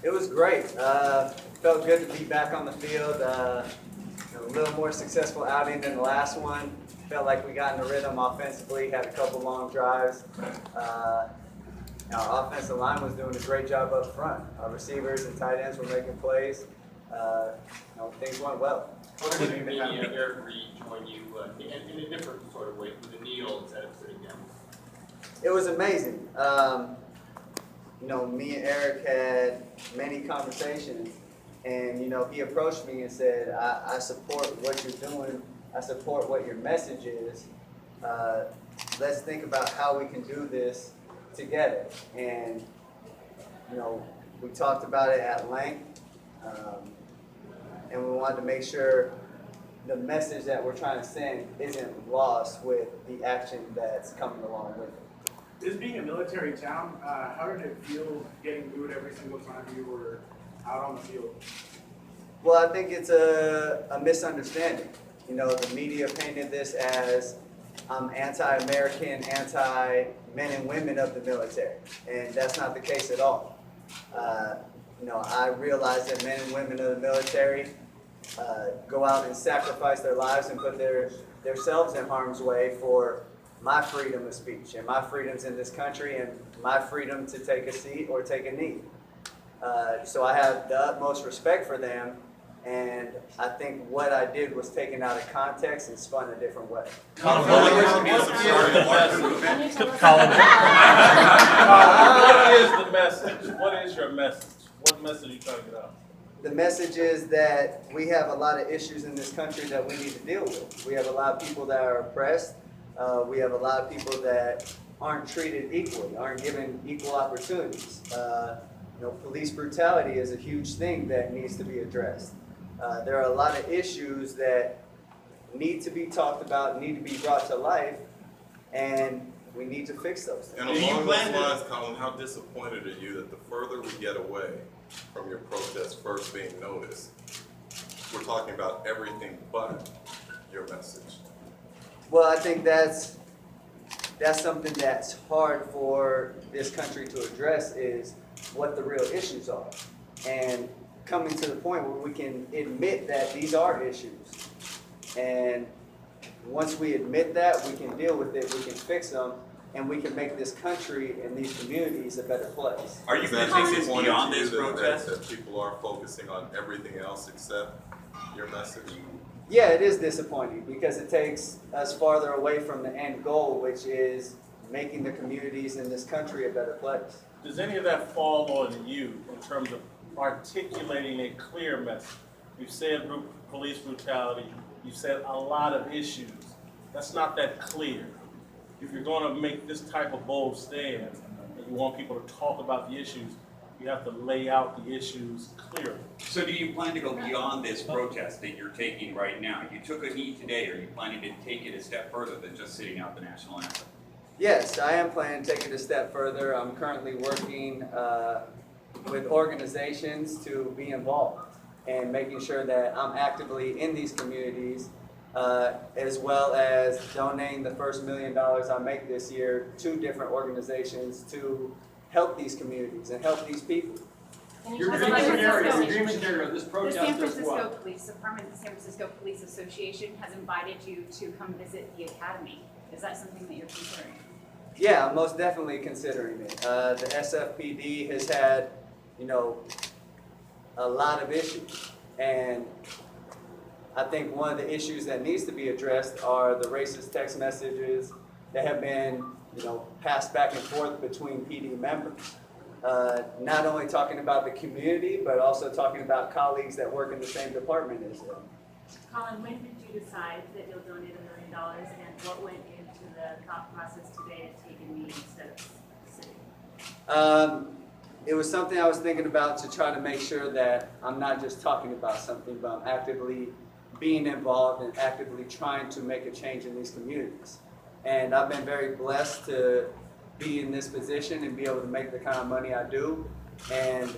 It was great. Felt good to be back on the field. A little more successful outing than the last one. Felt like we got in the rhythm offensively, had a couple long drives. Our offensive line was doing a great job up front. Our receivers and tight ends were making plays. Things went well. What did it mean to have Eric rejoin you in a different sort of way, with a kneel instead of sitting down? It was amazing. Me and Eric had many conversations, and he approached me and said, I support what you're doing. I support what your message is. Let's think about how we can do this together. And we talked about it at length, and we wanted to make sure the message that we're trying to send isn't lost with the action that's coming along with it. This being a military town, how did it feel getting booed every single time you were out on the field? Well, I think it's a misunderstanding. The media painted this as I'm anti-American, anti-men and women of the military, and that's not the case at all. I realize that men and women of the military go out and sacrifice their lives and put themselves in harm's way for my freedom of speech and my freedoms in this country and my freedom to take a seat or take a knee. So I have the utmost respect for them, and I think what I did was taken out of context and spun a different way. Colin, what is the message? What is your message? What message are you trying to get out? The message is that we have a lot of issues in this country that we need to deal with. We have a lot of people that are oppressed. We have a lot of people that aren't treated equally, aren't given equal opportunities. Police brutality is a huge thing that needs to be addressed. There are a lot of issues that need to be talked about, need to be brought to life, and we need to fix those things. And along those lines, Colin, how disappointed are you that the further we get away from your protest first being noticed, we're talking about everything but your message? Well, I think that's something that's hard for this country to address, is what the real issues are. And coming to the point where we can admit that these are issues. And once we admit that, we can deal with it, we can fix them, and we can make this country and these communities a better place. Are you going to take this beyond this protest? That people are focusing on everything else except your message? Yeah, it is disappointing because it takes us farther away from the end goal, which is making the communities in this country a better place. Does any of that fall on you in terms of articulating a clear message? You've said police brutality, you've said a lot of issues. That's not that clear. If you're going to make this type of bold stand and you want people to talk about the issues, you have to lay out the issues clearly. So do you plan to go beyond this protest that you're taking right now? You took a knee today. Are you planning to take it a step further than just sitting out the national anthem? Yes, I am planning to take it a step further. I'm currently working with organizations to be involved and making sure that I'm actively in these communities, as well as donating the first $1 million I make this year to different organizations to help these communities and help these people. Your dream scenario of this The protest San is Francisco what? Police Department, the San Francisco Police Association has invited you to come visit the academy. Is that something that you're considering? Yeah, I'm most definitely considering it. The SFPD has had, a lot of issues, and I think one of the issues that needs to be addressed are the racist text messages that have been, passed back and forth between PD members. Not only talking about the community, but also talking about colleagues that work in the same department as them. Colin, when did you decide that you'll donate $1 million, and what went into the thought process today to take a knee instead of sitting? It was something I was thinking about to try to make sure that I'm not just talking about something, but I'm actively being involved and actively trying to make a change in these communities. And I've been very blessed to be in this position and be able to make the kind of money I do. And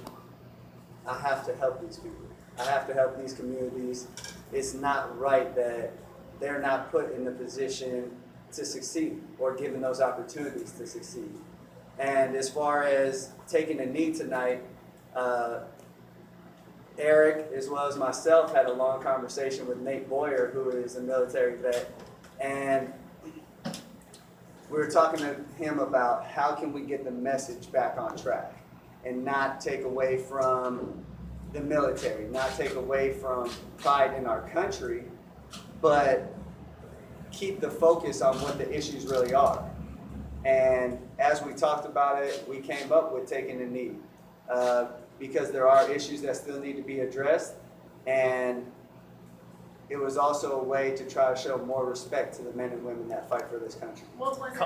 I have to help these people. I have to help these communities. It's not right that they're not put in the position to succeed or given those opportunities to succeed. And as far as taking a knee tonight, Eric, as well as myself, had a long conversation with Nate Boyer, who is a military vet, and we were talking to him about how can we get the message back on track and not take away from the military, not take away from pride in our country, but keep the focus on what the issues really are. And as we talked about it, we came up with taking a knee because there are issues that still need to be addressed, and it was also a way to try to show more respect to the men and women that fight for this country. What was it